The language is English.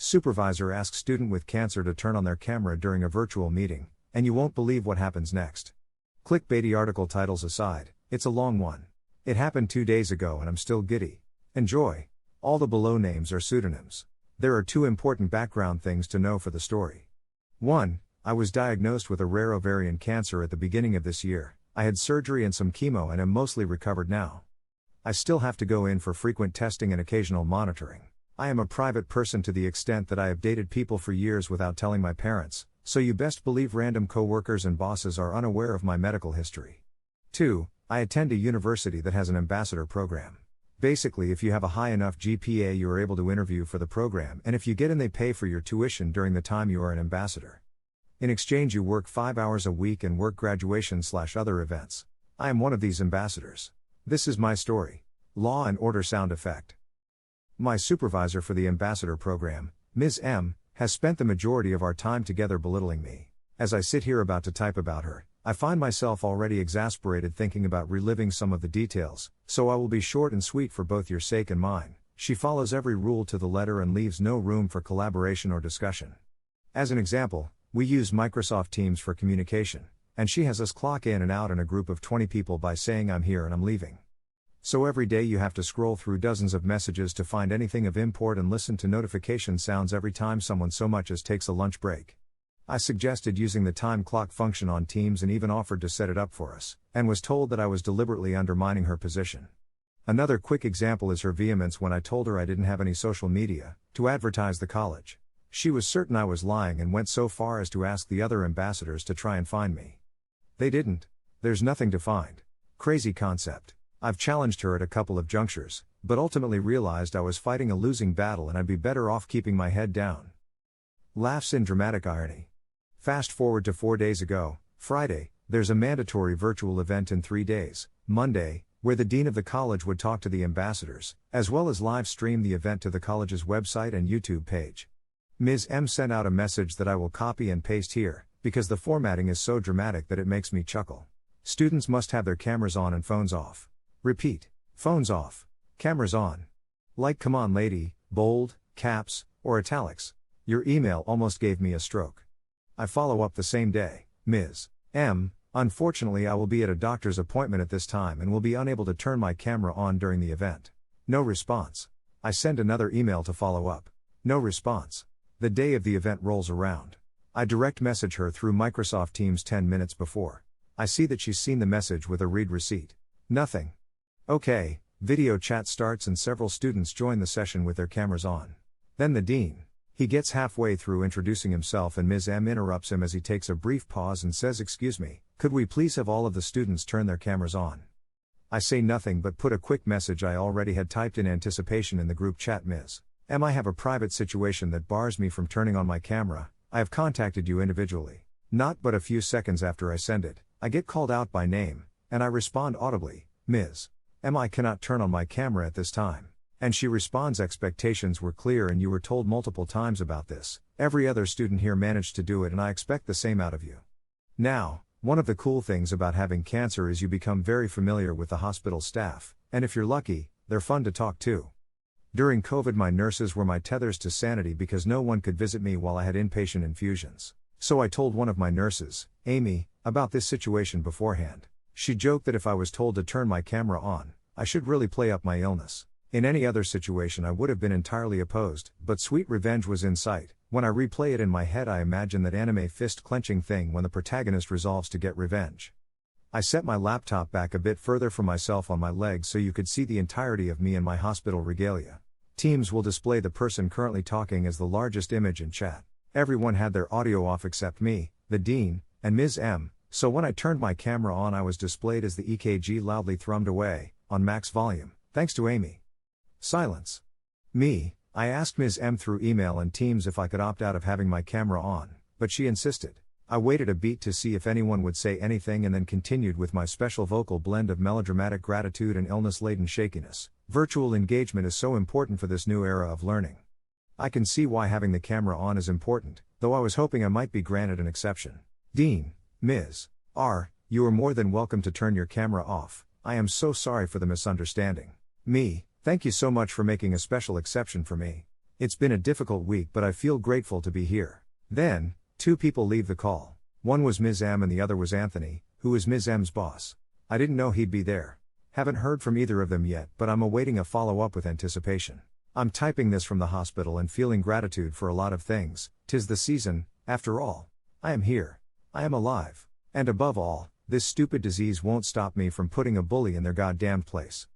Supervisor asks student with cancer to turn on their camera during a virtual meeting, and you won't believe what happens next. Clickbaity article titles aside, it's a long one. It happened 2 days ago and I'm still giddy. Enjoy. All the below names are pseudonyms. There are 2 important background things to know for the story. 1. I was diagnosed with a rare ovarian cancer at the beginning of this year. I had surgery and some chemo and am mostly recovered now. I still have to go in for frequent testing and occasional monitoring. I am a private person to the extent that I have dated people for years without telling my parents, so you best believe random co-workers and bosses are unaware of my medical history. 2. I attend a university that has an ambassador program. Basically, if you have a high enough GPA, you are able to interview for the program, and if you get in, they pay for your tuition during the time you are an ambassador. In exchange, you work 5 hours a week and work graduation/other events. I am one of these ambassadors. This is my story. Law and order sound effect. My supervisor for the ambassador program, Ms. M, has spent the majority of our time together belittling me. As I sit here about to type about her, I find myself already exasperated thinking about reliving some of the details, so I will be short and sweet for both your sake and mine. She follows every rule to the letter and leaves no room for collaboration or discussion. As an example, we use Microsoft Teams for communication, and she has us clock in and out in a group of 20 people by saying I'm here and I'm leaving. So every day you have to scroll through dozens of messages to find anything of import and listen to notification sounds every time someone so much as takes a lunch break. I suggested using the time clock function on Teams and even offered to set it up for us, and was told that I was deliberately undermining her position. Another quick example is her vehemence when I told her I didn't have any social media to advertise the college. She was certain I was lying and went so far as to ask the other ambassadors to try and find me. They didn't. There's nothing to find. Crazy concept. I've challenged her at a couple of junctures, but ultimately realized I was fighting a losing battle and I'd be better off keeping my head down. Laughs in dramatic irony. Fast forward to 4 days ago, Friday, there's a mandatory virtual event in 3 days, Monday, where the dean of the college would talk to the ambassadors, as well as live stream the event to the college's website and YouTube page. Ms. M sent out a message that I will copy and paste here, because the formatting is so dramatic that it makes me chuckle. Students must have their cameras on and phones off. Repeat. Phones off. Cameras on. Like, come on lady, bold, caps, or italics. Your email almost gave me a stroke. I follow up the same day. Ms. M, unfortunately I will be at a doctor's appointment at this time and will be unable to turn my camera on during the event. No response. I send another email to follow up. No response. The day of the event rolls around. I direct message her through Microsoft Teams 10 minutes before. I see that she's seen the message with a read receipt. Nothing. Okay, video chat starts and several students join the session with their cameras on. Then the dean. He gets halfway through introducing himself and Ms. M interrupts him as he takes a brief pause and says, "Excuse me, could we please have all of the students turn their cameras on?" I say nothing but put a quick message I already had typed in anticipation in the group chat. Ms. M, I have a private situation that bars me from turning on my camera. I have contacted you individually. Not but a few seconds after I send it, I get called out by name, and I respond audibly, "Ms. M, I cannot turn on my camera at this time." And she responds, "Expectations were clear and you were told multiple times about this. Every other student here managed to do it and I expect the same out of you." Now, one of the cool things about having cancer is you become very familiar with the hospital staff, and if you're lucky, they're fun to talk to. During COVID, my nurses were my tethers to sanity because no one could visit me while I had inpatient infusions. So I told one of my nurses, Amy, about this situation beforehand. She joked that if I was told to turn my camera on, I should really play up my illness. In any other situation I would have been entirely opposed, but sweet revenge was in sight. When I replay it in my head, I imagine that anime fist-clenching thing when the protagonist resolves to get revenge. I set my laptop back a bit further from myself on my legs so you could see the entirety of me and my hospital regalia. Teams will display the person currently talking as the largest image in chat. Everyone had their audio off except me, the dean, and Ms. M, so when I turned my camera on I was displayed as the EKG loudly thrummed away, on max volume, thanks to Amy. Silence. Me, I asked Ms. M through email and Teams if I could opt out of having my camera on, but she insisted. I waited a beat to see if anyone would say anything and then continued with my special vocal blend of melodramatic gratitude and illness-laden shakiness. Virtual engagement is so important for this new era of learning. I can see why having the camera on is important, though I was hoping I might be granted an exception. Dean, Ms. R, you are more than welcome to turn your camera off. I am so sorry for the misunderstanding. Me, thank you so much for making a special exception for me. It's been a difficult week, but I feel grateful to be here. Then, two people leave the call. One was Ms. M and the other was Anthony, who is Ms. M's boss. I didn't know he'd be there. Haven't heard from either of them yet, but I'm awaiting a follow-up with anticipation. I'm typing this from the hospital and feeling gratitude for a lot of things. 'Tis the season, after all. I am here. I am alive. And above all, this stupid disease won't stop me from putting a bully in their goddamned place.